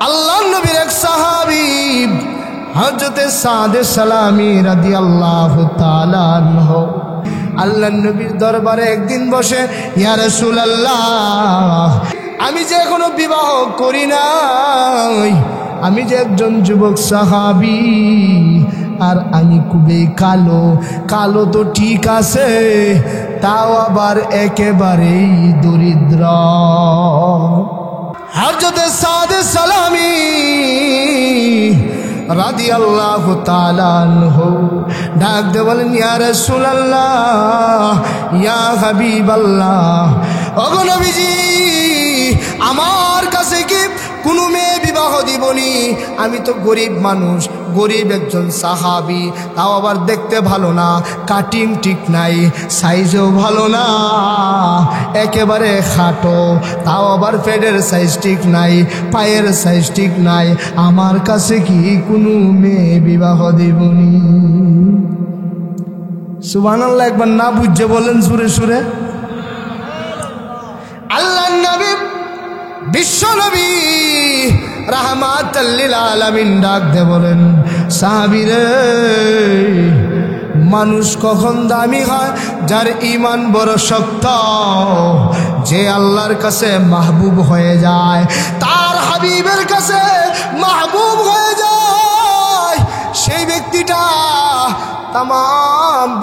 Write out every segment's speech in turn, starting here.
আল্লাহর নবীর এক সাহাবী হযরতে সাদে সালামি রাদিয়াল্লাহু তাআলা আনহু আল্লাহর নবীর দরবারে একদিন বসে, ইয়া রাসূলুল্লাহ, আমি যে এখনো বিবাহ করি নাই, আমি যে একজন যুবক সাহাবী, আর আমি খুবই কালো। কালো তো ঠিক আছে, তাও আবার একেবারেই দরিদ্র। হযরতে সাদে সালামি রাদিয়াল্লাহু তাআলা আনহু ডাক দিয়ে বলেন, ইয়া রাসূলুল্লাহ, ইয়া হাবিবাল্লাহ, ওগো নবীজি, আমার কাছে কি কোনো মেয়ে বিবাহ দিবনি? আমি তো গরিব মানুষ, গরিব একজন সাহাবী, তাও আবার দেখতে ভালো না, কাটিং ঠিক নাই, সাইজও ভালো না, একেবারে খাটো, তাও আবার পেটের সাইজ ঠিক নাই, পায়ের সাইজ ঠিক নাই, আমার কাছে কি কোনো মেয়ে বিবাহ দিবনি? সুবহানাল্লাহ, একবার না বুঝে বলেন সুরে সুরে। আল্লাহর নবী, বিশ্ব নবী রাহমাতাল লিল আলামিন ডাক দে বলেন, সাহাবীরে, মানুষ কখন দামি হয়? যার ঈমান বড় শক্ত, যে আল্লাহর কাছে মাহবুব হয়ে যায়, তার হাবিবের কাছে মাহবুব হয়ে যায়, সেই ব্যক্তিটা তাম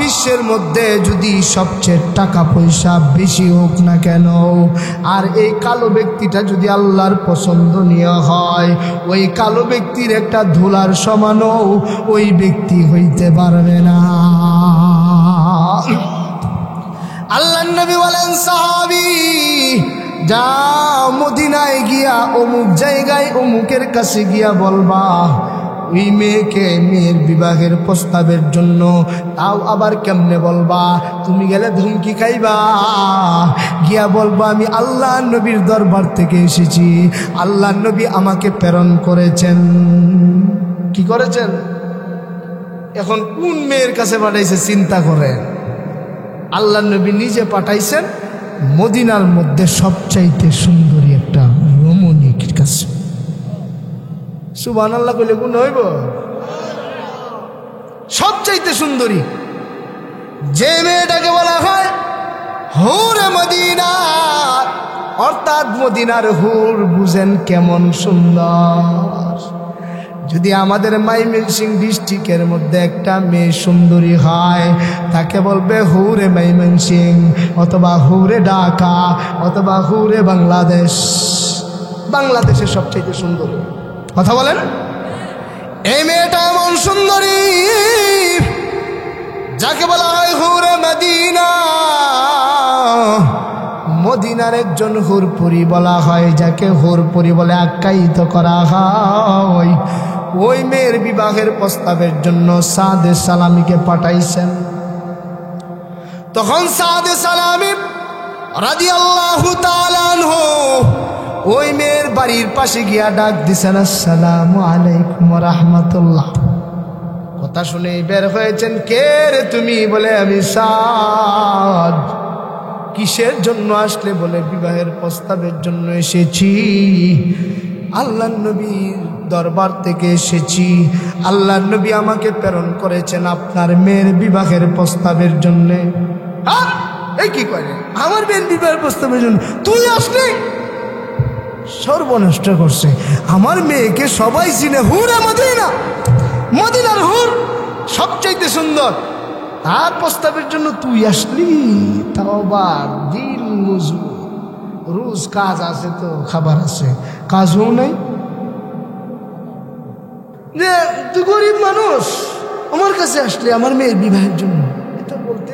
বিশ্বের মধ্যে যদি সবচেয়ে টাকা পয়সা বেশি হোক না কেন, আর এই কালো ব্যক্তিটা যদি আল্লাহর পছন্দনীয় হয়, ওই কালো ব্যক্তির একটা ধুলার সমানও ওই ব্যক্তি হইতে পারবে না। আল্লাহর নবী বলেন, সাহাবী, যা মদিনায় গিয়া অমুক জায়গায় অমুকের কাছে গিয়া বলবা ওই মেয়েকে মেয়ের বিবাহের প্রস্তাবের জন্য। তাও আবার কেমনে বলবা? তুমি গেলে ধমকি খাইবা, গিয়া বলবা আমি আল্লাহ নবীর দরবার থেকে এসেছি, আল্লাহ নবী আমাকে প্রেরণ করেছেন। কি করেছেন? এখন কোন মেয়ের কাছে পাঠাইছে চিন্তা করেন। আল্লাহ নবী নিজে পাঠাইছেন মদিনার মধ্যে সবচাইতে সুন্দরী একটা রমণীর কাছে। সুবহানাল্লাহ কইলে কোন হইব? সবচাইতে সুন্দরী যে মেয়েটাকে বলা হয় হুরে মদিনা, অর্থাৎ মদিনার হুর বুঝেন কেমন সুন্দর। যদি আমাদের ময়মনসিংহ ডিস্ট্রিক্টের মধ্যে একটা মেয়ে সুন্দরী হয়, তাকে বলবে হুরে ময়মনসিংহ, অথবা হুরে ঢাকা, অথবা হুরে বাংলাদেশ। বাংলাদেশের সবচাইতে সুন্দরী, কথা বলেন। এই মেয়েটা এমন সুন্দরী যাকে বলা হয় হুরে মদিনা। মদিনার একজন হুরপুরি বলা হয়, যাকে হুরপুরি বলে আখ্যায়িত করা হয়। ওই মেয়ের বিবাহের প্রস্তাবের জন্য সাদে সালামিকে পাঠাইছেন। তখন সাদে সালামি রাদিয়াল্লাহু তাআলা আনহু ওই মেয়ের বাড়ির পাশে গিয়া ডাক দিছেন, আসসালামু আলাইকুম ওয়া রাহমাতুল্লাহ। কথা শুনে বের হয়েছেন, কে রে তুমি? বলে আমি সাদ। কিসের জন্য আসলে? বলে বিবাহের প্রস্তাবের জন্য এসেছি, আল্লাহর নবীর দরবার থেকে এসেছি, আল্লাহর নবী আমাকে প্রেরণ করেছেন আপনার মেয়ের বিবাহের প্রস্তাবের জন্য। এই কি করে? আমার মেয়ের বিবাহের প্রস্তাবের জন্য তুই আসলি? সর্বনষ্ট করছে আমার মেয়েকে, সবাই চিনে হুরে মদিনা, মদিনার হুর সবচাইতে সুন্দর, তার প্রস্তাবের জন্য তুই আসলি? তাও আবার দিন মজুর, রোজ কাজ আছে, তো খাবার আছে, কাজও নাই। যে তুই গরিব মানুষ, আমার কাছে আসলে আমার মেয়ের বিবাহের জন্য, এটা বলতে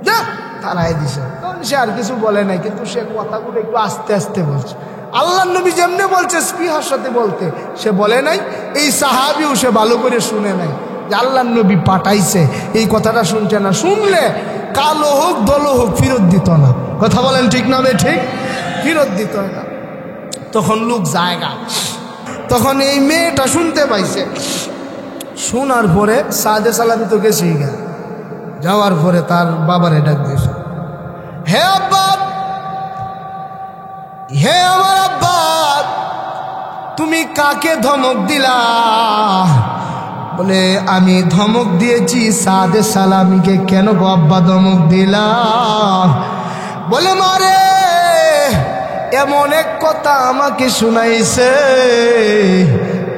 যা তারাই দিছে। সে আর কিছু বলে নাই, কিন্তু সে কথাগুলো একটু আস্তে আস্তে বলছে। আল্লাহ নবী যেমনে বলছে স্পৃহার সাথে বলতে, সে বলে নাই। এই সাহাবিও সে ভালো করে শুনে নাই যে আল্লাহ নবী পাঠাইছে, এই কথাটা শুনছে না। শুনলে কালো হোক দল হোক ফেরত দিত না। কথা বলেন ঠিক না? ঠিক, ফেরত দিত না। তখন লোক জায়গা, তখন এই মেয়েটা শুনতে পাইছে। শোনার পরে সাদে সালামি তো গেছেই গা, যাওয়ার পরে তার বাবারে ডাক দিয়েছে, হে আব্বা, হে আমার আব্বা, তুমি কাকে ধমক দিলা? বলে আমি ধমক দিয়েছি সাদে সালামিকে। কেন গো আব্বা ধমক দিলা? বলে মারে এমন এক কথা আমাকে শুনাইছে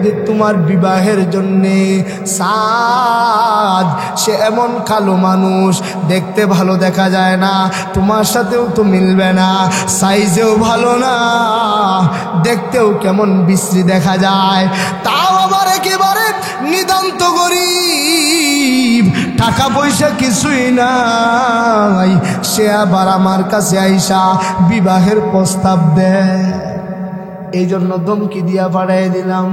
যে তোমার বিবাহের জন্যে সাদ সে এমন কালো মানুষ, দেখতে ভালো দেখা যায় না, তোমার সাথেও তো মিলবে না, সাইজেও ভালো না, দেখতেও কেমন বিশ্রী দেখা যায়, তাও আবার একেবারে নিতান্ত গরিব, টাকা পয়সা কিছুই নাই, সে আবার আমার কাছে আইসা বিবাহের প্রস্তাব দেয়। এই জন্য ধমকি দিয়া পাঠাই দিলাম।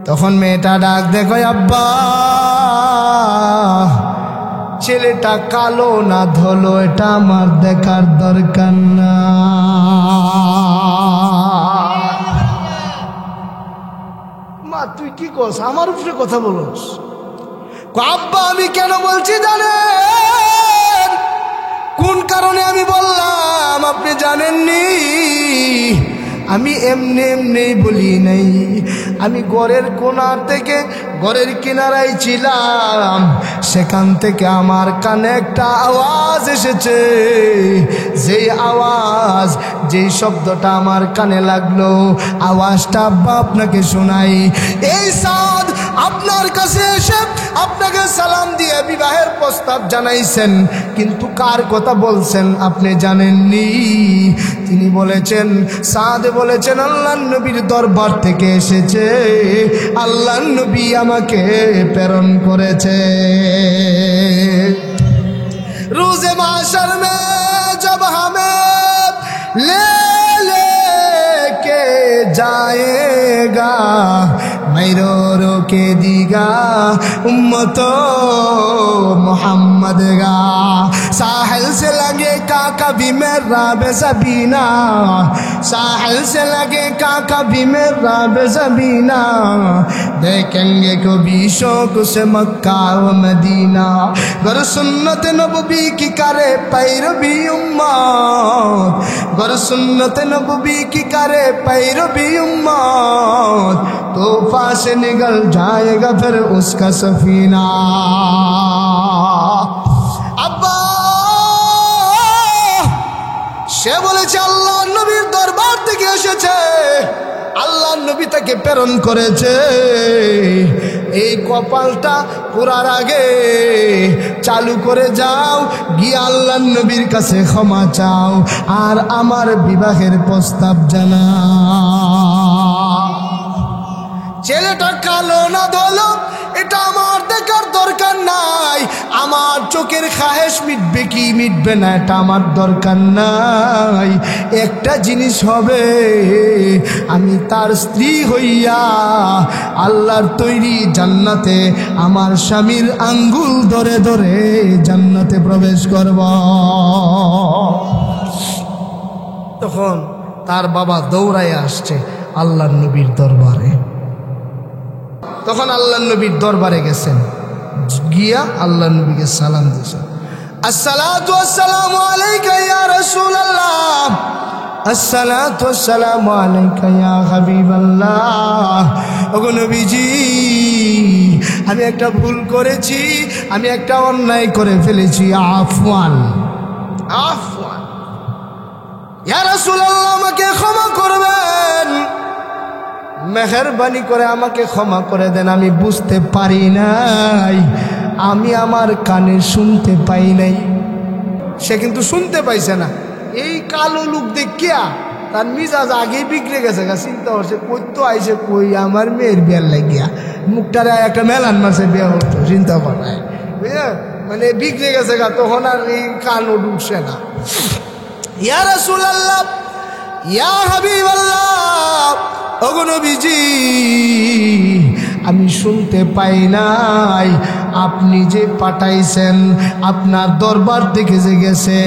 তখন মেয়েটা ডাক দেখো, আব্বা ছেলেটা কালো না ধলো এটা আমার দেখার দরকার না। মা তুই কি করছ? আমার উপরে কথা বলস? আব্বা আমি কেন বলছি জানেন? কোন কারণে আমি বললাম আপনি জানেননি? আমি এমনি এমনি বলি নাই, আমি ঘরের কোনার থেকে ঘরের কিনারায় ছিলাম, সেখান থেকে আমার কানে একটা আওয়াজ এসেছে। যেই আওয়াজ, যেই শব্দটা আমার কানে লাগলো, আওয়াজটা আব্বা আপনাকে শোনাই। এই সাদ আপনার কাছে এসে আপনাকে সালাম দিয়ে বিবাহের প্রস্তাব জানাইছেন, কিন্তু কার কথা বলছেন আপনি জানেননি? তিনি বলেছেন, সাদ বলেছেন আল্লাহর নবীর দরবার থেকে এসেছে, আল্লাহর নবী আমাকে প্রেরণ করেছে। রোজে মাশর মে জব হামে লেকে जाएगा मैं रो रो के दीगा उम्मतो मोहम्मद गा साहिल से लगे का कभी मेरा बेज़बीना साहिल से लगे का कभी मेरा बेज़बीना देखेंगे कभी शौक से मक्का व मदीना गर सुन्नत नबवी की करे पैरवी उम्मत गर सुन्नत नबवी की करे पैरवी उम्मत तूफा से निकल जाएगा फिर उसका सफीना। अब्बा সে বলেছে আল্লাহর নবীর দরবার থেকে এসেছে, আল্লাহর নবী তাকে প্রেরণ করেছে। এই কপালটা পুরার আগে চালু করে যাও, গিয়ে আল্লাহর নবীর কাছে ক্ষমা চাও, আর আমার বিবাহের প্রস্তাব জানাও। ছেলেটা কালো না ধলো এটা আমার দেখার দরকার নাই, আমার চোখের খাহেশ মিটবে কি মিটবে না এটা আমার দরকার নাই। একটা জিনিস হবে, আমি তার স্ত্রী হইয়া আল্লাহর তৈরি জান্নাতে আমার স্বামীর আঙ্গুল ধরে ধরে জান্নাতে প্রবেশ করব। তখন তার বাবা দৌড়ায় আসছে আল্লাহর নবীর দরবারে। তখন আল্লাহর নবীর দরবারে গেছেন, গিয়া আল্লাহর নবীকে সালাম দিয়েছেন, আসসালাতু ওয়াসসালামু আলাইকা ইয়া রাসূলুল্লাহ, আসসালাতু ওয়াসসালামু আলাইকা ইয়া হাবিবাল্লাহ। ওগো নবীজি, আমি একটা ভুল করেছি, আমি একটা অন্যায় করে ফেলেছি, আফওয়ান আফওয়ান ইয়া রাসূলুল্লাহ, আমাকে ক্ষমা করবেন, মেহেরবানি করে আমাকে ক্ষমা করে দেন, আমি বুঝতে পারি নাই, আমি আমার কানে শুনতে পাই নাই। সে কিন্তু শুনতে পাইছে না। এই কালো লোক দেখিয়া তার মিজাজ আগেই বিগড়ে গেছে, চিন্তা করছে কই তো আইসে, কই আমার মেয়ের বিয়ার লাগিয়া মুখটারে একটা মেলান মাসে বিয়া হতো, চিন্তা করায় মানে বিগড়ে গেছে গা। তখন আর এই কানও ঢুকছে না। ইয়া রাসূলুল্লাহ, ইয়া হাবিবাল্লাহ, ওগো নবীজি, আমি শুনতে পাই নাই, আপনি যে পাঠাইছেন, আপনার দরবার থেকে যে গেছে,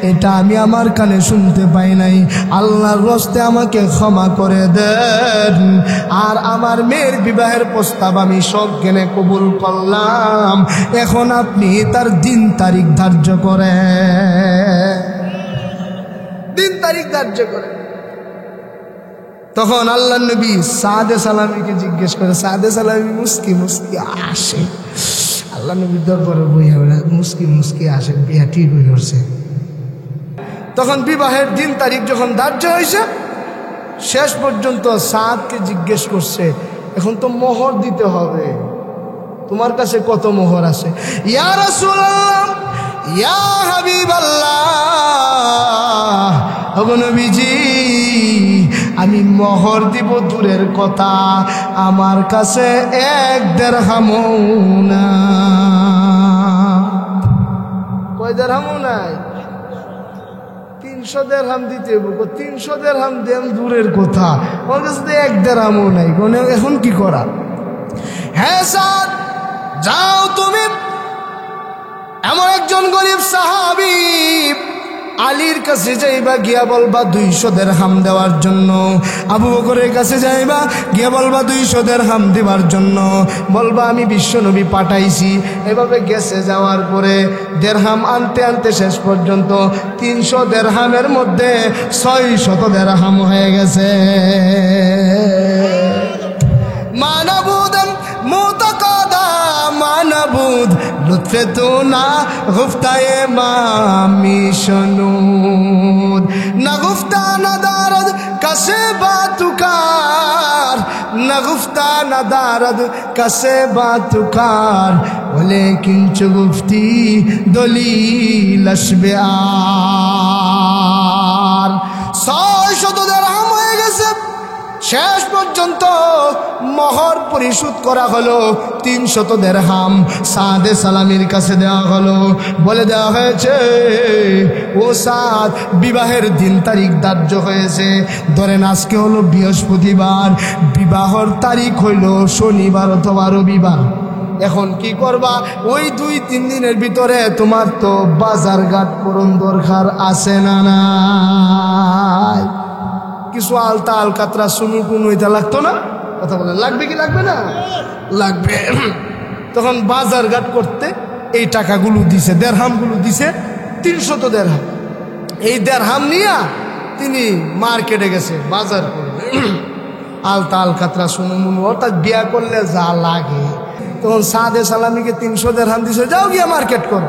এটা আমি আমার কানে শুনতে পাই নাই, আল্লাহর রস্তে আমাকে ক্ষমা করে দেন, আর আমার মেয়ের বিবাহের প্রস্তাব আমি সজ্ঞানে কবুল করলাম। এখন আপনি তার দিন তারিখ ধার্য করেন, দিন তারিখ ধার্য করেন। তখন আল্লাহ নবী সাদে সালামীকে জিজ্ঞেস করে, সাদে সালামী মুস্কি মুস্কি আসে, আল্লাহ নবীর দরবারে বইয়া মুস্কি মুস্কি আসে, বিয়া ঠিক হয়ে গেছে। তখন বিবাহের দিন তারিখ যখন ধার্য হয়েছে, শেষ পর্যন্ত সাদকে জিজ্ঞেস করছে, এখন তো মোহর দিতে হবে, তোমার কাছে কত মোহর আছে? ইয়া রাসূলুল্লাহ, ইয়া হাবিবাল্লাহ, ওগো নবীজি, আমি মোহর দিব দূরের কথা, আমার কাছে 1 দিরহামও না। কয় দিরহামও নাই? 300 দিরহাম দিতে হবে। 300 দিরহাম দেন দূরের কথা, আমার কাছে তো 1 দিরহামও নাই। এখন কি করা? হ্যাঁ সাদ, যাও তুমি এমন একজন গরিব সাহাবী আলীর কাছে যাইবা, গিয়া বলবা 200 দিরহাম দেওয়ার জন্য। আবু বকরের কাছে যাইবা, গিয়া বলবা 200 দিরহাম দেওয়ার জন্য। বলবা আমি বিশ্বনবী পাঠাইছি। এভাবে গেছে, যাওয়ার পরে দিরহাম আনতে আনতে শেষ পর্যন্ত 300 দিরহামের মধ্যে 600 দিরহাম হয়ে গেছে। মানবুদম মুতাকাদা মানবুদ লুৎফে তো না গুফতায়ে মামি শনুদ, না গুফতা না দারদ কাসে বাতুকার, না গুফতা না দারদ কাসে বাতুকার, ওলেকিন চো গুফতি দলিল আসবে আর। 600 দিরহাম হয়ে গেছে। শেষ পর্যন্ত মোহর পরিশোধ করা হলো 300 দিরহাম সাদে সালামীর কাছে দেওয়া হলো। বলে দেওয়া হয়েছে, ও সাদ, বিবাহের দিন তারিখ ধার্য হয়েছে, ধরেন আজকে হলো বৃহস্পতিবার, বিবাহর তারিখ হইল শনিবার অথবা রবিবার। এখন কি করবা? ওই 2-3 দিনের ভিতরে তোমার তো বাজার ঘাট করণ দরকার আছে না নাই? কিছু আলতা আলকাতরা সুমি কুনু এটা লাগতো না? কথা বলেন, লাগবে কি লাগবে না? লাগবে। তখন বাজার ঘাট করতে এই টাকাগুলো দিছে, দিরহামগুলো দিছে, 300 দিরহাম। এই দিরহাম নিয়ে তিনি মার্কেটে গেছে, বাজার করবে, আলতা আলকাতরা সুনু মুনু, অর্থাৎ বিয়া করলে যা লাগে। তখন সাদে সালামীকে 300 দিরহাম দিছে, যাও গিয়া মার্কেট কর।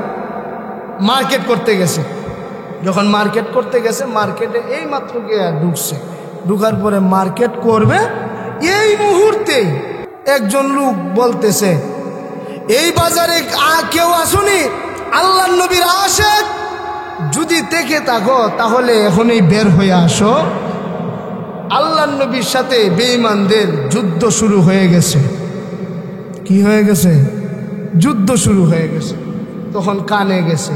মার্কেট করতে গেছে। যখন মার্কেট করতে গেছে, মার্কেটে এই মাত্র গিয়ে ঢুকছে, ঢুকার পরে মার্কেট করবে, এই মুহূর্তে একজন লোক বলতেছে, এই বাজারে কেউ আসুনি, আল্লাহ নবীর আশিক, যদি দেখে থাকো তাহলে এখনই বের হয়ে আসো, আল্লাহ নবীর সাথে বেঈমানদের যুদ্ধ শুরু হয়ে গেছে। কি হয়ে গেছে? যুদ্ধ শুরু হয়ে গেছে। তখন কানে গেছে,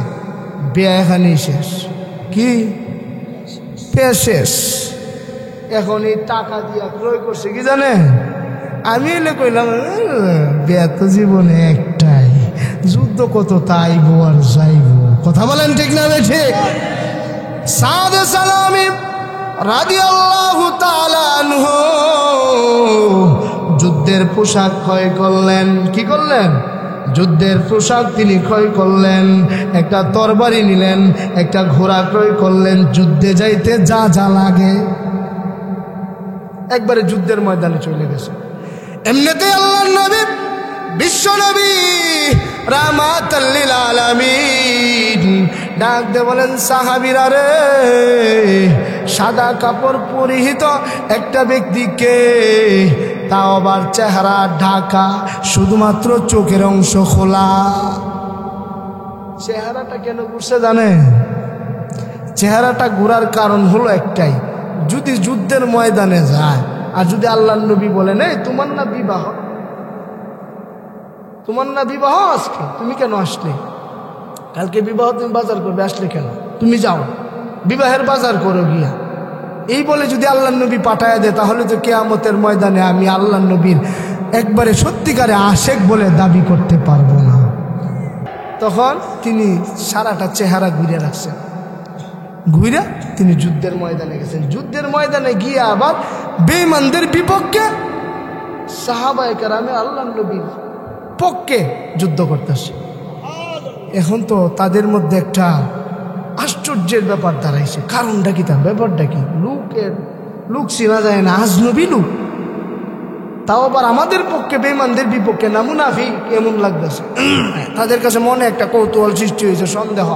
বিয়া এখানেই শেষ। কি শেষ? এখন এই টাকা দিয়া ক্রয় করছে কি জানে? আমি এলে কইলাম, বিয়া তো জীবনে একটাই, যুদ্ধ কত তাইব আর যাইব। কথা বলেন ঠিক না ঠিক? সাদে সালামী রাদিয়াল্লাহু তাআলা আনহু যুদ্ধের পোশাক ক্রয় করলেন। কি করলেন? যুদ্ধের পোশাক তিনি ক্রয় করলেন, একটা তরবারি নিলেন, একটা ঘোড়া ক্রয় করলেন, যুদ্ধে যাইতে যা যা লাগে একবারে যুদ্ধের ময়দানে চলে গেছে। এমনিতে আল্লাহর নবী, বিশ্ব নবী রাহমাতাল লিল আলামিন ডাক দিয়ে বলেন, সাহাবীরা রে, সাদা কাপড় পরিহিত একটা ব্যক্তিকে, তাও আবার চেহারা ঢাকা, শুধুমাত্র চোখের অংশ খোলা। চেহারাটা কেন ঘুরছে জানে? চেহারাটা ঘুরার কারণ হলো একটাই, যদি যুদ্ধের ময়দানে যায় আর যদি আল্লাহর নবী বলেন, এই তোমার না বিবাহ, তোমার না বিবাহ আজকে, তুমি কেন আসলে? কালকে বিবাহ, তুমি বাজার করবে, আসলে কেন? তুমি যাও বিবাহের বাজার করো গিয়া। এই বলে যদি আল্লাহর নবী পাঠায় দেয়, তাহলে তো কিয়ামতের ময়দানে আমি আল্লাহর নবীর একবারে সত্যিকারে আশেক বলে দাবি করতে পারবো না। তখন তিনি সারাটা চেহারা ঘুরে রাখছেন, ঘুরে তিনি যুদ্ধের ময়দানে গেছেন। যুদ্ধের ময়দানে গিয়ে আবার বেঈমানদের বিপক্ষে সাহাবায়ে কেরামে আল্লাহর নবীর পক্ষে যুদ্ধ করতেছে। এখন তো তাদের মধ্যে একটা আশ্চর্যের ব্যাপার দাঁড়াইছে। কারণটা কি? তার ব্যাপারটা কি? লোকের লোক চেনা যায় না, আজনবী লোক, তাও আবার আমাদের পক্ষে বেঈমানদের বিপক্ষে না, মুনাফিক এমন লাগতেছে। তাদের কাছে মনে একটা কৌতূহল সৃষ্টি হয়েছে, সন্দেহ।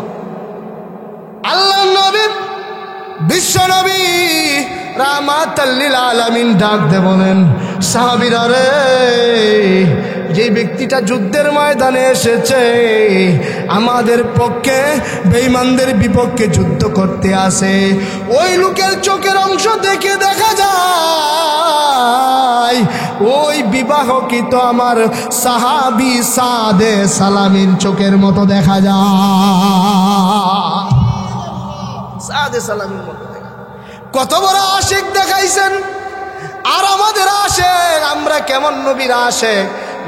আল্লাহর নবী, বিশ্ব নবী রাহমাতাল লিল আলামিন ডাক দে বলেন, সাহাবীরা রে, যে ব্যক্তিটা যুদ্ধের ময়দানে এসেছে আমাদের পক্ষে বেঈমানদের বিপক্ষে যুদ্ধ করতে আসে, ওই লোকের চোখের অংশ দেখে দেখা যায় ওই বিবাহকৃত আমার সাহাবী সাদে সালামির চোখের মতো দেখা যায়। সাদে সালামির মতো দেখা। কত বড় আশিক দেখাইছেন। আর আমাদের আশিক, আমরা কেমন নবীর আশিক,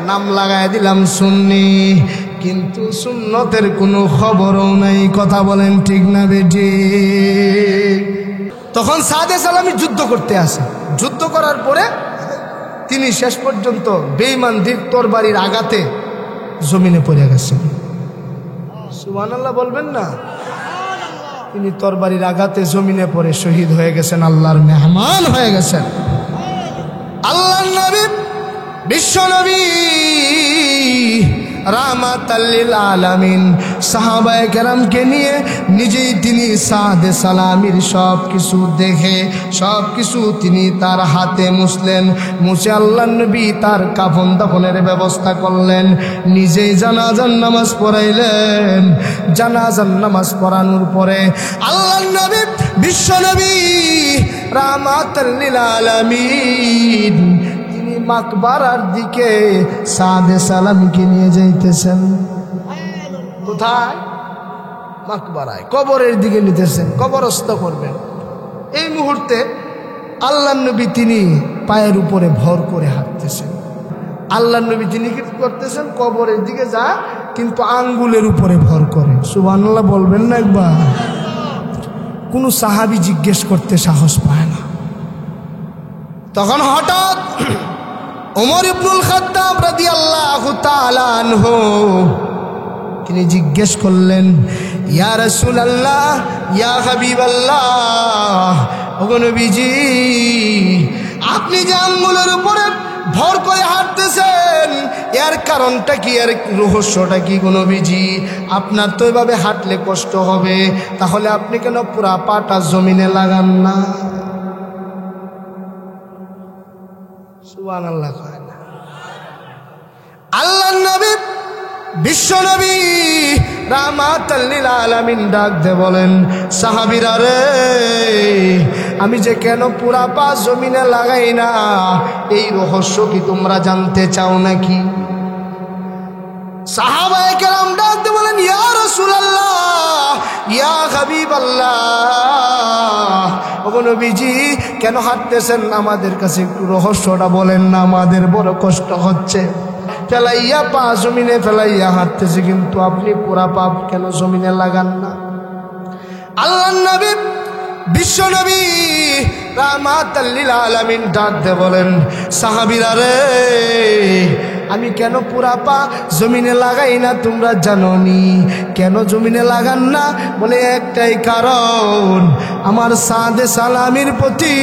নাম লাগাই দিলাম সুন্নি, কিন্তু সুন্নতের কোনো খবরও নাই। কথা বলেন ঠিক না বেটি? তখন সাদে সালামি যুদ্ধ করতে আসে। যুদ্ধ করার পরে তিনি শেষ পর্যন্ত বেঈমানদের তরবারির আঘাতে জমিনে পড়ে গেছেন। সুবহানাল্লাহ বলবেন না? তিনি তরবারির আঘাতে জমিনে পড়ে শহীদ হয়ে গেছেন, আল্লাহর মেহমান হয়ে গেছেন। আল্লাহর নবী, বিশ্ব নবী রাহমাতাল লিল আলামিন সাহাবায়ে কেরামকে নিয়ে নিজেই তিনি সাদে সালামির সব কিছু দেখে সব কিছু তিনি তার হাতে মুছলেন। মুছে আল্লাহর নবী তার কাফন দাফনের ব্যবস্থা করলেন, নিজেই জানাজার নামাজ পড়াইলেন। জানাজার নামাজ পড়ানোর পরে আল্লাহর নবী, বিশ্ব নবী রাহমাতাল লিল আলামিন মাকবারার দিকে সাদে সালামকে নিয়ে যাইতেছেন। কোথায়? মাকবারায়, কবরের দিকে নিতেছেন, কবরস্থ করবেন। এই মুহূর্তে আল্লাহর নবী তিনি পায়ের উপরে ভর করে হাঁটতেছেন। আল্লাহর নবী তিনি কি করতেছেন? কবরের দিকে যা, কিন্তু আঙ্গুলের উপরে ভর করে। সুবহানাল্লাহ বলবেন না একবার? কোনো সাহাবী জিজ্ঞেস করতে সাহস পায় না। তখন হঠাৎ ওমর ইবনুল খাত্তাব রাদিয়াল্লাহু তাআলা আনহু তিনি জিজ্ঞেস করলেন, ইয়া রাসূলুল্লাহ, ইয়া হাবিবাল্লাহ, ওগো নবীজি, আপনি যে আঙ্গুলের উপরে ভর করে হাঁটতেছেন, এর কারণটা কি, এর রহস্যটা কি গো নবীজি? আপনার তো এভাবে হাঁটলে কষ্ট হবে, তাহলে আপনি কেন পুরা পাটা জমিনে লাগান না? সুবহানাল্লাহ কয় না? আল্লাহর নবী, বিশ্ব নবী রাহমাতাল লিল আলামিন ডাক দে বলেন, সাহাবীরা রে, আমি যে কেন পুরা পা জমিনে লাগাই না, এই রহস্য কি তোমরা জানতে চাও নাকি? সাহাবায়ে কেরাম ডাক দে বলেন, ইয়া রাসূলুল্লাহ, ইয়া হাবিবাল্লাহ, ওগো নবীজি, কেন হাঁটতেছেন? আমাদের কাছে একটু রহস্যটা বলেন না, আমাদের বড় কষ্ট হচ্ছে। ফেলাইয়া পা জমিনে ফেলাইয়া হাঁটতেছে, কিন্তু আপনি পুরা পা কেন জমিনে লাগান না? আল্লাহর নবী, বিশ্ব নবী রাহমাতাল লিল আলামিন ডাক দে বলেন, সাহাবীরা রে, আমি কেন পুরা পা জমিনে লাগাই না তোমরা জানো নি? কেন জমিনে লাগান না? বলে একটাই কারণ, আমার সাদে সালামির প্রতি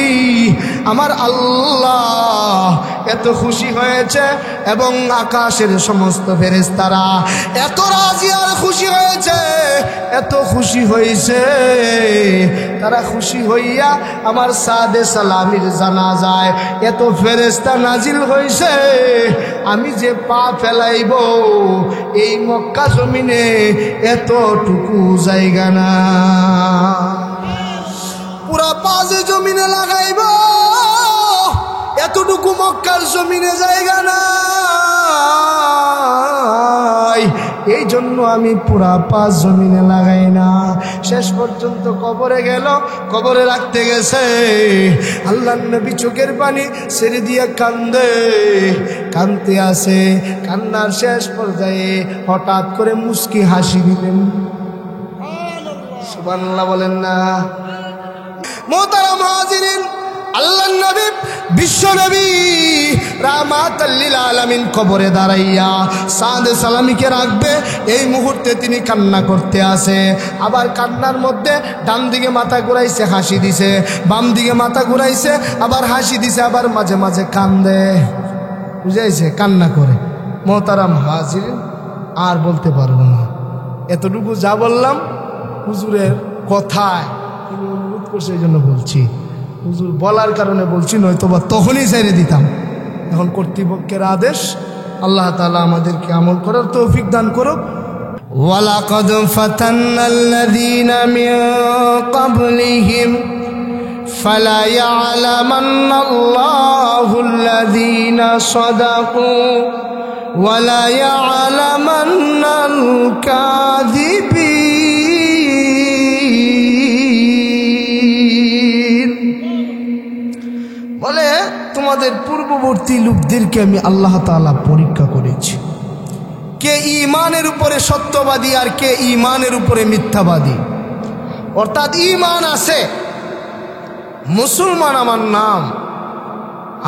আমার আল্লাহ এত খুশি হয়েছে এবং আকাশের সমস্ত ফেরেশতারা এত রাজি আর খুশি হয়েছে, এত খুশি হয়েছে, তারা খুশি হইয়া আমার সাদে সালামির জানাজায় এত ফেরেশতা নাজিল হয়েছে, আমি যে পা ফেলাইব এই মক্কা জমিনে এতটুকু জায়গা না, পুরা পা যে জমিনে লাগাইব এতটুকু মক্কার জমিনে জায়গা নাই। এই জন্য আমি পুরা পা জমিনে লাগাই না। শেষ পর্যন্ত কবরে গেল, কবরে রাখতে গেছে, আল্লাহর নবী চোখের পানি ছেড়ে দিয়ে কান্দে, কান্দতে আসে। কান্নার শেষ পর্যায়ে হঠাৎ করে মুস্কি হাসি দিলেন। সুবহানাল্লাহ বলেন না? মুহতারাম হাজিরিন, আল্লাহ নবী বিশ্ব নবী রাহমাতাল লিল আলামিন কবরে দাঁড়াইয়া সাদে সালামীকে রাখবে, এই মুহূর্তে তিনি কান্না করতে আসে। আবার কান্নার মধ্যে ডান দিকে মাথা ঘুরাইছে, হাসি দিছে, বাম দিকে মাথা ঘুরাইছে, আবার হাসি দিছে, আবার মাঝে মাঝে কান্দে, বুঝাইছে, কান্না করে। মোহতারাম হাজিরিন, আর বলতে পারবো না, এতটুকু যা বললাম হুজুরের কথায় তিনি অনুরোধ করছে, এই জন্য বলছি। হুজুর বলার কারণে বলছি, নয়তোবা তখনই ছেড়ে দিতাম। এখন কর্তৃপক্ষের আদেশ, আল্লাহ তাআলা আমাদেরকে আমল করার তৌফিক দান করুক। ওয়ালাকাদ ফাতান্নাল্লাযীনা মিন ক্বাবলিহিম ফালা ইয়া'লামান্নাল্লাহুল্লাযীনা সাদাকু ওয়ালা ইয়া'লামান্নাল কাযিবিন। বলে তোমাদের পূর্ববর্তী লোকদেরকে আমি আল্লাহ তাআলা পরীক্ষা করেছি, কে ঈমানের উপরে সত্যবাদী আর কে ঈমানের উপরে মিথ্যাবাদী। অর্থাৎ ঈমান আছে, মুসলমান আমার নাম,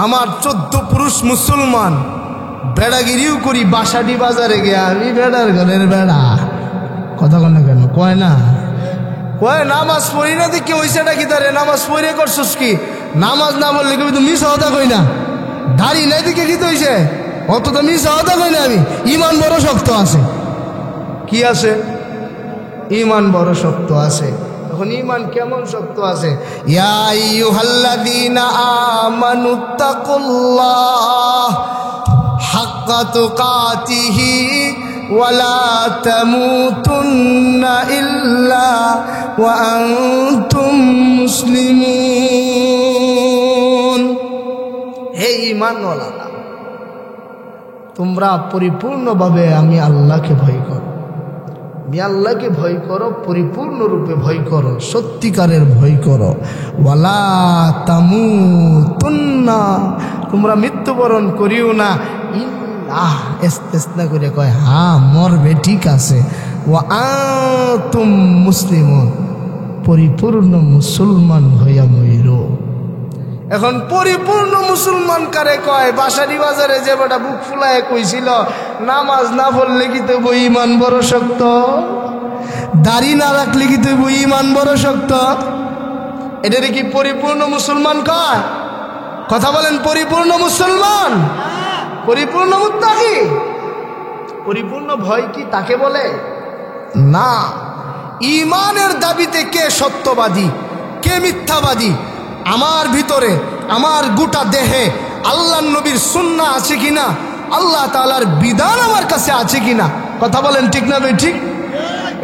আমার 14 পুরুষ মুসলমান, বেড়াগিরিও করি, বাসাডি বাজারে গিয়ে আমি বেড়ার ঘরের বেড়া, কথা কন না কেন, কয় না, কয় নামাজ পড়ি না দেখি ওইসাটা কি তারে নামাজ পড়ে করছস কি, নামাজ না বললে কবি তো মিশা হতা কই না, দাড়ি নাই দিকে কি হইছে, অত তো মিশা হতা কই না আমি। ঈমান বড় শক্ত আছে, কি আছে, ঈমান বড় শক্ত আছে। তখন ঈমান কেমন শক্ত আছে, ইয়া আইয়ুহাল্লাযীনা আমানুত্তাকুল্লাহ হাক্কা তুকাতিহি ওয়ালা তামুতুন্না ইল্লা ওয়া আনতুম মুসলিমুন। হে ঈমানওয়ালারা, তোমরা পরিপূর্ণভাবে আমি আল্লাহকে ভয় করো, আমি আল্লাহকে ভয় করো, পরিপূর্ণরূপে ভয় করো, সত্যিকারের ভয় করো। ওয়ালা তামুতুন্না, তোমরা মৃত্যুবরণ করিও না, ইল্লাহ ইস্তিসনা করে কয় হ্যাঁ মরবে, ঠিক আছে, ওয়া আনতুম মুসলিমুন, পরিপূর্ণ মুসলমান হইয়া মইরো। এখন পরিপূর্ণ মুসলমান কারে কয়? বাসারি বাজারে যে বেটা বুক ফুলায় কইছিল নামাজ না পড়লে কি তবু ঈমান বড় শক্ত, দাড়ি না রাখলে কি তবু ঈমান বড় শক্ত, এটারে কি পরিপূর্ণ মুসলমান কয়? কথা বলেন, পরিপূর্ণ মুসলমান, পরিপূর্ণ মুত্তাকি, পরিপূর্ণ ভয় কি তাকে বলে? না। ঈমানের দাবিতে কে সত্যবাদী কে মিথ্যাবাদী, আমার ভিতরে আমার গোটা দেহে আল্লাহর নবীর সুন্নাহ আছে কিনা, আল্লাহ তাআলার বিধান আমার কাছে আছে কিনা, কথা বলেন ঠিক না ভাই? ঠিক,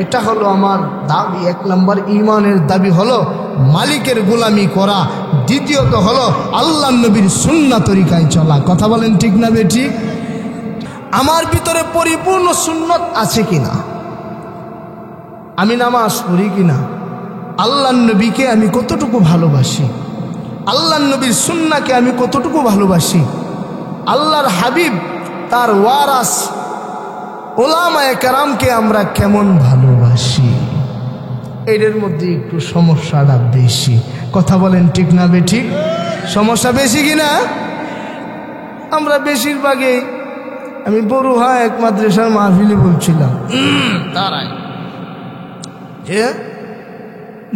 এটা হলো আমার দাবি। 1 নম্বর ঈমানের দাবি হলো মালিকের গোলামি করা, দ্বিতীয়ত হলো আল্লাহর নবীর সুন্নাহ তরিকায় চলা, কথা বলেন ঠিক না ভাই? ঠিক। আমার ভিতরে পরিপূর্ণ সুন্নত আছে কিনা, আমি নামাজ পড়ি কিনা, আল্লাহর নবীকে আমি কতটুকু ভালোবাসি, আল্লাহর নবীর সুন্নাহকে আমি কতটুকু ভালোবাসি, আল্লাহর হাবিব তার ওয়ারাস উলামায়ে কেরামকে আমরা কেমন ভালোবাসি, এর মধ্যে একটু সমস্যাটা বেশি, কথা বলেন ঠিক না বে? ঠিক। সমস্যা বেশি কিনা? আমরা বেশিরভাগই, আমি বড়ুহা এক মাদ্রাসার মাহফিলে বলছিলাম, তারাই যে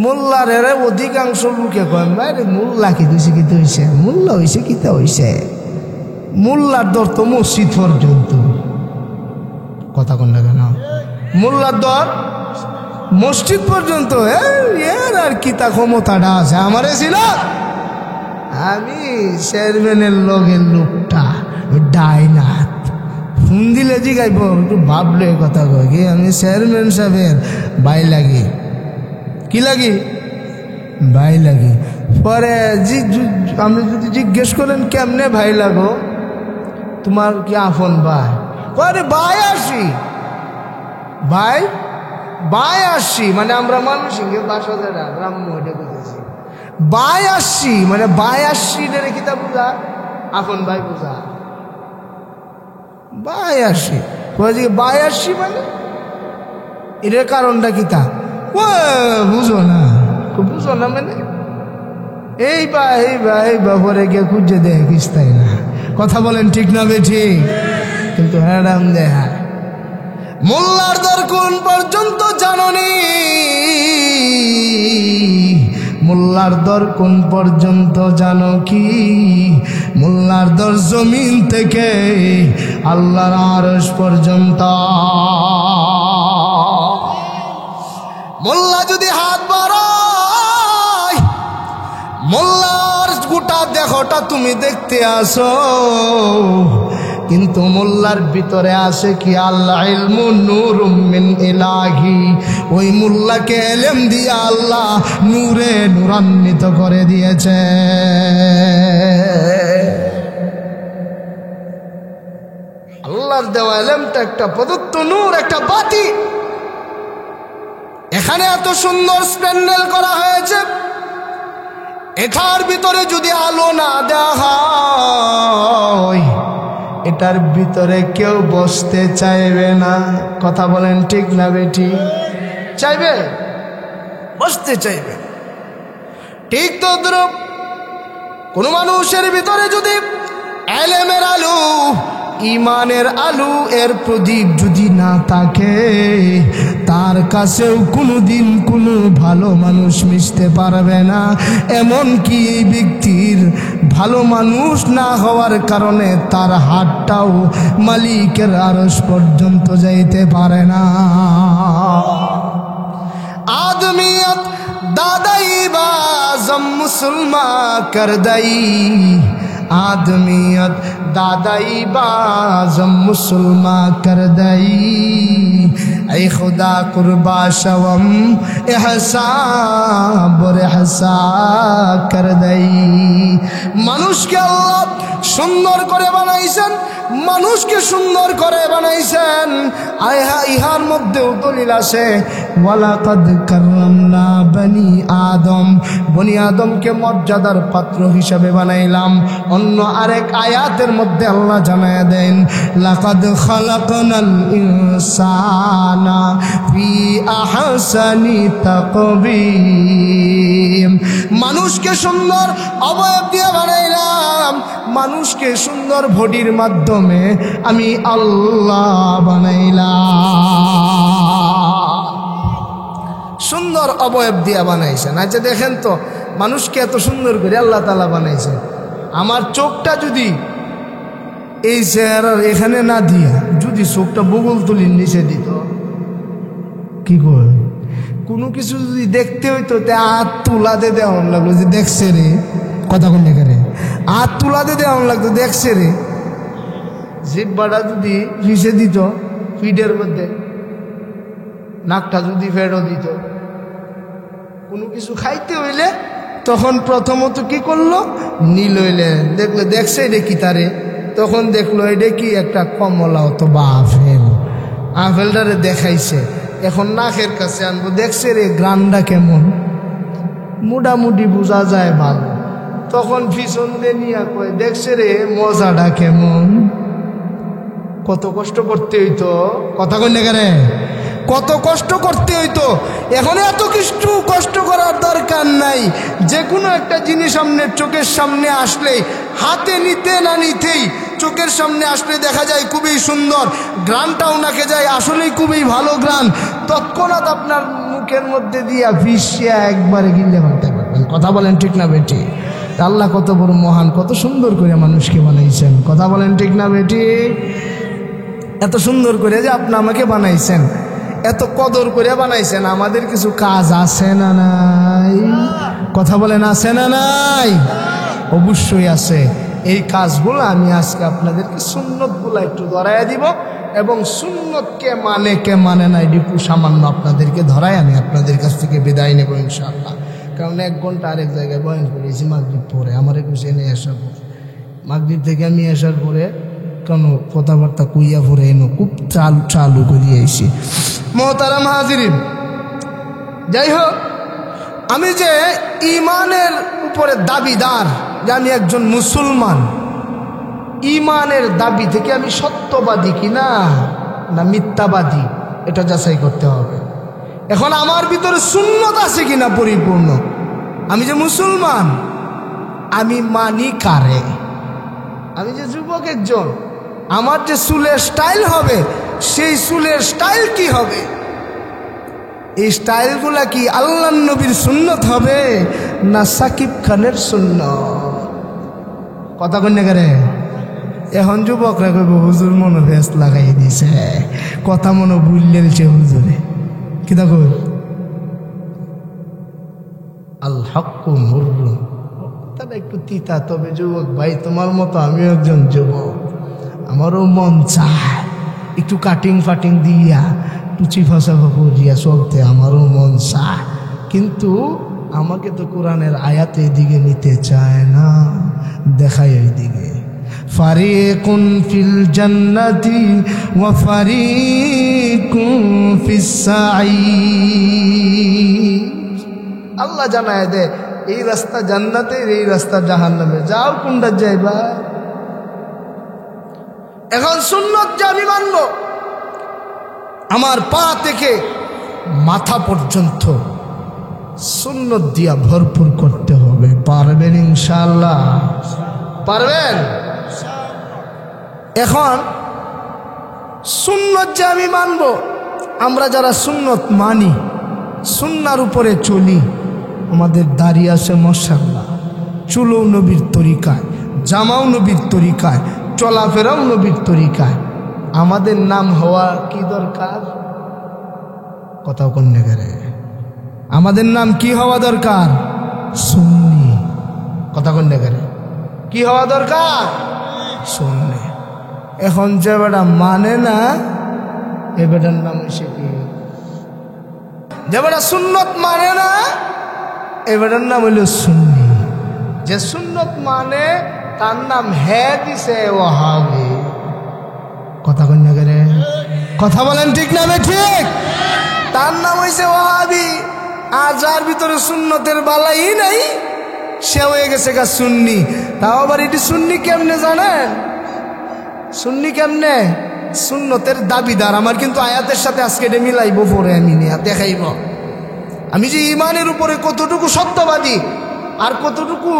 মোল্লার এর অধিকাংশ লোকে কয় ভাইরে মোল্লা কি হয়েছে, কি হয়েছে, মোল্লা হয়েছে কিতা হয়েছে, মোল্লার দর তো মসজিদ পর্যন্ত, কথা কন না কেন, মোল্লার দর মসজিদ পর্যন্ত, এর আর কিতা ক্ষমতাটা আছে আমারে ছিল, আমি চেয়ারম্যানের লগের লোকটা ডাইনাথ ফোন দিলে জিগাইব, একটু ভাবলে কথা কয় কি, আমি চেয়ারম্যান সাহেবের ভাই লাগি, কি লাগি, ভাই লাগি। পরে আপনি যদি জিজ্ঞেস করেন কেমনে ভাই লাগো, তোমার কি আপন ভাই? পরে ভাই আসি, ভাই ভাই আসছি মানে আমরা মানুষ বাসা ব্রাহ্ম এটা বুঝেছি, ভাই আসছি মানে ভাই আসছি এটা কিতা বুঝা, আপন ভাই বুঝা, ভাই আসি, ভাই আসছি মানে এটার কারণটা কিতা বুঝো না, বুঝো না মানে এই বা পরে গিয়ে খুঁজে দেখিস, তাই না? কথা বলেন ঠিক না বেঠিক? কিন্তু হ্যাঁ দেহা মোল্লার দর কোন পর্যন্ত জাননি, মোল্লার দর কোন পর্যন্ত জানো কি? মোল্লার দর জমিন থেকে আল্লাহর আরশ পর্যন্ত। মোল্লা যদি হাত বাড়ায়, মোল্লার গোটা দেহটা তুমি দেখতে আসো, কিন্তু মোল্লার ভিতরে আছে কি? আল্লাহ ইলমু নূরুম মিন ইলাহি, ওই মোল্লাকে ইলম দিয়ে আল্লাহ নূরে নূরান্বিত করে দিয়েছে। আল্লাহর দেওয়া ইলমটা একটা প্রদত্ত নূর, একটা বাতি। এখানে এত সুন্দর প্যান্ডেল করা হয়েছে, এটার ভিতরে যদি আলো না দেওয়া হয়, এটার ভিতরে কেউ বসতে চাইবে না। কথা বলেন ঠিক না বেটি? চাইবে? বসতে চাইবে। ঠিক তদ্রুপ কোন মানুষের ভিতরে যদি ইলমের আলো, ইমানের আলো, এর প্রদীপ যদি না থাকে, তার কাছেও কোনোদিন কোনো ভালো মানুষ মিশতে পারবে না। এমনকি এই ব্যক্তির ভালো মানুষ না হওয়ার কারণে তার হাতটাও মালিকের আরশ পর্যন্ত যাইতে পারে না। आदमियत दादाई बाज़म मुसलमान कर दई, आदमियत दादाई बाज़म मुसलमान कर दई, ऐ खुदा कुर्बा शवम एहसान बर एहसान कर दई। মানুষকে আল্লাহ সুন্দর করে বানাইছেন, মানুষকে সুন্দর করে বানাইছেন। ইহার মধ্যেও দলিল আছে, ওয়ালাকাদ কাররামনা বনি আদম, বনি আদমকে মর্যাদার পাত্র হিসাবে বানাইলাম। অন্য আরেক আয়াতের মধ্যে আল্লাহ জানায়া দেন, লাকাদ খালাকনাল ইনসানা ফি আহসানি তাকবীম। মানুষকে সুন্দর অবয়ব দিয়ে বানাইলাম, মানুষকে সুন্দর বডির মাধ্যমে আমি আল্লাহ বানাইলাম। সুন্দর অবয়ব দিয়া বানাইছেন। আচ্ছা দেখেন তো, মানুষকে এত সুন্দর করে আল্লাহ তাআলা বানাইছেন। আমার চোখটা যদি এই চেহারার এখানে না দিয়া যদি চোখটা বগল তুলির নিচে দিত, কি করে কোনো কিছু যদি দেখতে হইতো, তে হাত তুলাতে দেওয়া লাগলো যে দেখছে রে, কথা কোন রে, হাত তুলাতে দেওয়া লাগতো দেখছে রে। জিহ্বাটা যদি নিচে দিত ফিডের মধ্যে, নাকটা যদি ফেরো দিত, কোনো কিছু খাইতে হইলে তখন প্রথমত কি করলো, নীল হইলে দেখলো দেখছে এটা কি তারে, তখন দেখলো এটা কি একটা কমলা অথবা আপেল, আপেলটারে দেখাইছে, এখন নাকের কাছে আনবো, দেখছে রে গ্রানটা কেমন, মোটামুটি বোঝা যায় ভালো, তখন পিছন দিয়ে নিয়ে কয় দেখছে রে মজাটা কেমন। কত কষ্ট করতে হইতো, কথা কই না কেরে, কত কষ্ট করতে হইতো। এখন এত কিছু কষ্ট করার দরকার নাই। যে কোনো একটা জিনিস আপনার চোখের সামনে আসলে, হাতে নিতে না নিতেই চোখের সামনে আসলে দেখা যায় খুবই সুন্দর, গ্রানটাও নাকে যায় আসলেই খুবই ভালো গ্রান, তৎক্ষণাৎ আপনার মুখের মধ্যে দিয়া ভিসিয়া একবারে গিলে ভাবতে পারবেন। কথা বলেন ঠিক না বেটি? আল্লাহ কত বড় মহান, কত সুন্দর করে মানুষকে বানাইছেন। কথা বলেন ঠিক না বেটি? এত সুন্দর করে যে আপনি আমাকে বানাইছেন, এত কদর করে বানাইছেন, আমাদের কিছু কাজ আছে না নাই? কথা বলেন আছে না নাই? অবশ্যই আছে। এই কাজগুলো আমি আজকে আপনাদেরকে সুন্নতগুলো একটু ধরাইয়া দিব, এবং সুন্নতকে মানে কে মানে না এটি সামান্য আপনাদেরকে ধরাই আমি আপনাদের কাছ থেকে বিদায় নেব ইনশাআল্লাহ। কারণ 1 ঘন্টা আরেক জায়গায় বয়ান করেছি মাগরিব পরে, আমার একটু এনে আসার পর, মাগরিব থেকে আমি আসার পরে কোনো কথাবার্তা কুইয়া পরে এনো খুব চালু করিয়ে এসি। মোহতারাম হাজিরিন, যাই হোক, আমি যে ইমানের উপরে দাবিদার, যে আমি একজন মুসলমান, ইমানের দাবি থেকে আমি সত্যবাদী কিনা না মিথ্যাবাদী, এটা যাচাই করতে হবে। এখন আমার ভিতরে সুন্নত আছে কিনা পরিপূর্ণ, আমি যে মুসলমান আমি মানি কারে? আমি যে যুবক একজন, আমার যে চুলের স্টাইল হবে, সেই চুলের স্টাইল কি হবে? এই স্টাইলগুলা কি আল্লাহর নবীর সুন্নত হবে না সাকিব খানের সুন্নত? কথা কন্যা করে এখন যুবকরা কইব হুজুর মনে ভেস লাগাই দিছে, কথা মনে বুঝলেছে হুজুরে। কি দেখো আল হক্কু মুররুন, তাহলে একটু তিতা। তবে যুবক ভাই, তোমার মতো আমিও একজন যুবক, আমারও মন চায় একটু কাটিং ফাটিং দিয়া টুচি ফাঁসাফা করিয়া চলতে, আমারও মন চায়। কিন্তু আমাকে তো কোরআনের আয়াত এদিকে নিতে চায় না, দেখায় ওইদিকে। ফারিকুন ফিল জান্নাতি ওয়া ফারিকুন ফিস সাঈর। আল্লাহ জানায় দে এই রাস্তা জান্নাতের, এই রাস্তা জাহান্নামে, যাও কোনটা যাইবা। এখন সুন্নত যে আমি মানব, আমার পা থেকে মাথা পর্যন্ত সুন্নত দিয়া ভরপুর করতে হবে। পারবেন ইনশাআল্লাহ? পারবেন? এখন সুন্নত যে আমি মানব, আমরা যারা সুন্নত মানি, সুন্নার উপরে চলি, আমাদের দাড়ি আছে মাশাআল্লাহ, চুলও নবীর তরিকায়, জামাও নবীর তরিকায়, চলাফেরাও নবীর তরিকায়। আমাদের নাম হওয়া কি দরকার? কথাও কন্যা করে আমাদের নাম কি হওয়া দরকার? সুন্নি। কথা কন্যা করে কি হওয়া দরকার? সুন্নি। এখন যে বেটা মানে না, এ বেটার নাম এসে কি? যে বেটা সুন্নত মানে না, এ বেটার নাম হইল সুন্নি। যে সুন্নত মানে তার নাম দিছে ওয়াহাবি। কথা কন্যা করে কথা বলেন ঠিক না ঠিক? তার নাম হইছে ওয়াহাবি। আর যার ভিতরে সুন্নতের বালাই নাই, সে হয়ে গেছে গা সুন্নি। তাও আবার এটি সুন্নি কেমনে জানেন? সুন্নি কেমনে? সুন্নতের দাবিদার। আমার কিন্তু আয়াতের সাথে আজকে এটা মিলাইব, পরে আমি নিয়ে দেখাইব আমি যে ইমানের উপরে কতটুকু সত্যবাদী আর কতটুকু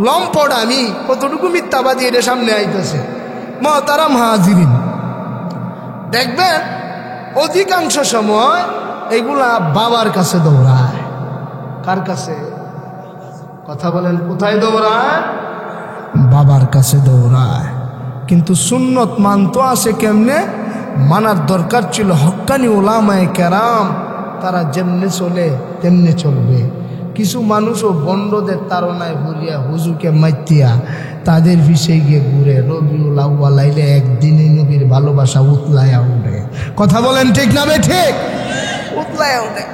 লম্পট, আমি কতটুকু মিথ্যাবাদী, এটা সামনে আইতেছে। মহতারাম হাজিরিন, দেখবেন অধিকাংশ সময় এইগুলা বাবার কাছে দৌড়ায়। কার কাছে? কথা বলেন, কোথায় দৌড়ায়? বাবার কাছে দৌড়ায়। কিন্তু সুন্নত মানতো আসে কেমনে? মানার দরকার ছিল হক্কানি ওলামায়ে কেরাম, তারা যেমনে চলে তেমনে চলবে। কিছু মানুষও বন্ডদের তাড়নায় ভরিয়া হুজুকে মাইতিয়া তাদের বিষয়ে গিয়ে ঘুরে। রবিউল আউয়াল আইলে একদিনে নবীর ভালোবাসা উতলায়া উঠে। কথা বলেন ঠিক না ঠিক? উতলায়া উঠে।